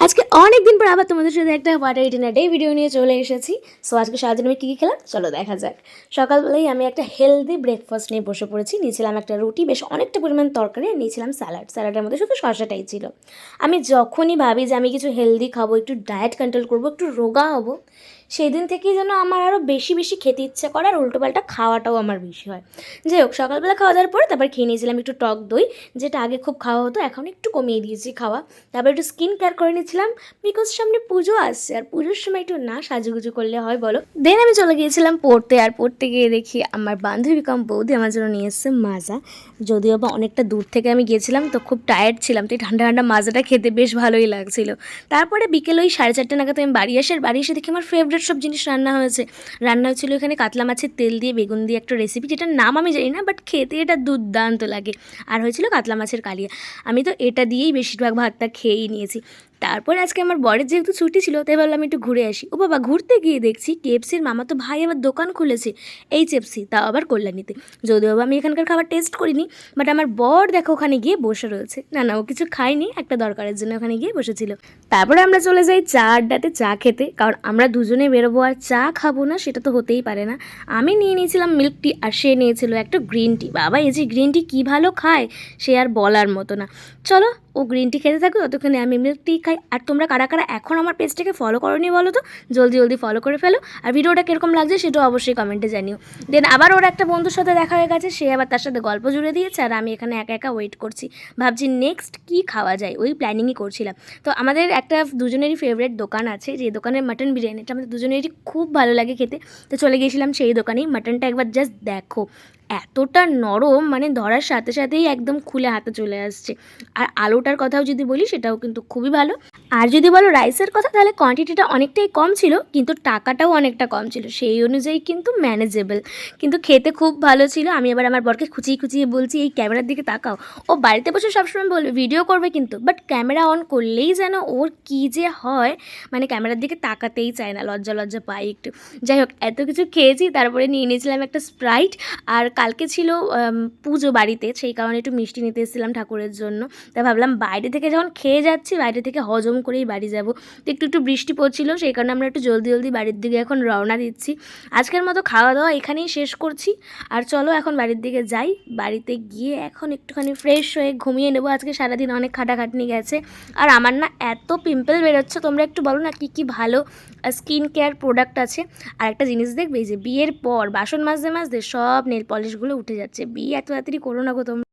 আজকে অনেক দিন পর আবার তোমাদের সাথে একটা ওয়াটার ডিনার ডে ভিডিও নিয়ে চলে এসেছি। সো আজকে সারাদিন আমি কী কী খেলাম চলো দেখা যাক। সকালবেলায় আমি একটা হেলদি ব্রেকফাস্ট নিয়ে বসে পড়েছি। নিয়েছিলাম একটা রুটি, বেশ অনেকটা পরিমাণ তরকারি, আর নিয়েছিলাম স্যালাডের মধ্যে শুধু শসাটাই ছিল। আমি যখনই ভাবি যে আমি কিছু হেলদি খাবো, একটু ডায়েট কন্ট্রোল করবো, একটু রোগা হবো, সেই দিন থেকেই যেন আমার আরও বেশি বেশি খেতে ইচ্ছে করে, আর উল্টোপাল্টা খাওয়াটাও আমার বেশি হয়। যাই হোক, সকালবেলা খাওয়া দাওয়ার পরে তারপর খেয়ে নিয়েছিলাম একটু টক দই, যেটা আগে খুব খাওয়া হতো, এখন একটু কমিয়ে দিয়েছি খাওয়া। তারপর একটু স্কিন কেয়ার করে নিয়েছিলাম, বিকজ সামনে পুজো আসছে, আর পুজোর সময় একটু না সাজুগুজু করলে হয় বলো। দেন আমি চলে গিয়েছিলাম পড়তে, আর পড়তে গিয়ে দেখি আমার বান্ধবী কাম বৌদি আমার জন্য নিয়ে এসছে মাজা। যদিও বা অনেকটা দূর থেকে আমি গিয়েছিলাম, তো খুব টায়ার্ড ছিলাম, তো এই ঠান্ডা ঠান্ডা মাজাটা খেতে বেশ ভালোই লাগছিল। তারপরে বিকেল ওই 4:30 নাগাদ আমি বাড়ি আসি, আর বাড়ি এসে দেখি আমার ফেভারিট সব জিনিস রান্না হয়েছে। রান্না হচ্ছিল এখানে কাতলা মাছের তেল দিয়ে বেগুন দিয়ে একটা রেসিপি, যেটার নাম আমি জানি না, বাট খেতে এটা দুর্দান্ত লাগে। আর হয়েছিল কাতলা মাছের কালিয়া। আমি তো এটা দিয়েই বেশিরভাগ ভাতটা খেয়েই নিয়েছি। তারপরে আজকে আমার বরের যেহেতু ছুটি ছিল, তাই ভাবলাম একটু ঘুরে আসি। ও বাবা, ঘুরতে গিয়ে দেখছি কেএফসির মামাতো ভাই আবার দোকান খুলেছে, এইচএফসি, তাও আবার কল্যাণীতে। যদিও বা আমি এখানকার খাবার টেস্ট করিনি, বাট আমার বর দেখো ওখানে গিয়ে বসে রয়েছে। না না, ও কিছু খায়নি, একটা দরকারের জন্য ওখানে গিয়ে বসেছিল। তারপরে আমরা চলে যাই চা আড্ডাতে চা খেতে, কারণ আমরা দুজনে বেরোবো আর চা খাবো না সেটা তো হতেই পারে না। আমি নিয়ে নিয়েছিলাম মিল্ক টি, আর সে নিয়েছিল একটা গ্রিন টি। বাবা, এই যে গ্রিন টি কী ভালো খায়, সে আর বলার মতো না। চলো, ও গ্রিন টি খেতে থাকো, ততক্ষণে আমি মিল্ক টি খাই। আর তোমরা কারা কারা এখন আমার পেজটাকে ফলো করোনি বলো তো, জলদি জলদি ফলো করে ফেলো। আর ভিডিওটা কীরকম লাগছে সেটাও অবশ্যই কমেন্টে জানিও। দেন আবার ওর একটা বন্ধুর সাথে দেখা হয়ে গেছে, সে আবার তার সাথে গল্প জুড়ে দিয়েছে, আর আমি এখানে একা একা ওয়েট করছি, ভাবছি নেক্সট কী খাওয়া যায়, ওই প্ল্যানিংই করছিলাম। তো আমাদের একটা দুজনেরই ফেভারিট দোকান আছে, যে দোকানের মাটন বিরিয়ানিটা আমাদের দুজনেরই খুব ভালো লাগে খেতে। তো চলে গিয়েছিলাম সেই দোকানেই। মাটনটা একবার জাস্ট দেখো, এতটা নরম, মানে ধরার সাথে সাথেই একদম খুলে হাতে চলে আসছে। আর আলুটার কথাও যদি বলি, সেটাও কিন্তু খুবই ভালো। আর যদি বলো রাইসের কথা, তাহলে কোয়ান্টিটিটা অনেকটাই কম ছিল, কিন্তু টাকাটাও অনেকটা কম ছিল, সেই অনুযায়ী কিন্তু ম্যানেজেবল। কিন্তু খেতে খুব ভালো ছিল। আমি এবার আমার বরকে খুঁচিয়ে খুঁচিয়ে বলছি, এই ক্যামেরার দিকে তাকাও। ও বাড়িতে বসে সবসময় বলবে ভিডিও করবে, কিন্তু বাট ক্যামেরা অন করলেই যেন ওর কী যে হয়, মানে ক্যামেরার দিকে তাকাতেই চায় না, লজ্জা লজ্জা পাই একটু। যাই হোক, এত কিছু খেয়েছি, তারপরে নিয়ে নিয়েছিলাম একটা স্প্রাইট। আর কালকে ছিল পুজো বাড়িতে, সেই কারণে একটু মিষ্টি নিতে এসেছিলাম ঠাকুরের জন্য। তাই ভাবলাম বাইরে থেকে যখন খেয়ে যাচ্ছি, বাইরে থেকে হজম করেই বাড়ি যাব। তো একটু একটু বৃষ্টি পড়ছিল, সেই কারণে আমরা একটু জলদি জলদি বাড়ির দিকে এখন রওনা দিচ্ছি। আজকের মতো খাওয়া দাওয়া এখানেই শেষ করছি। আর চলো এখন বাড়ির দিকে যাই। বাড়িতে গিয়ে এখন একটুখানি ফ্রেশ হয়ে ঘুমিয়ে নেবো। আজকে সারাদিন অনেক খাটাখাটনি গেছে। আর আমার না এত পিম্পল বেরোচ্ছে, তোমরা একটু বলো না কী কী ভালো স্কিন কেয়ার প্রোডাক্ট আছে। আর একটা জিনিস দেখবে, যে বিয়ের পর বাসন মাজতে মাজতে সব নেল পলিশগুলো উঠে যাচ্ছে। বিয়ে এত তাড়াতাড়ি করো না গো তোমরা।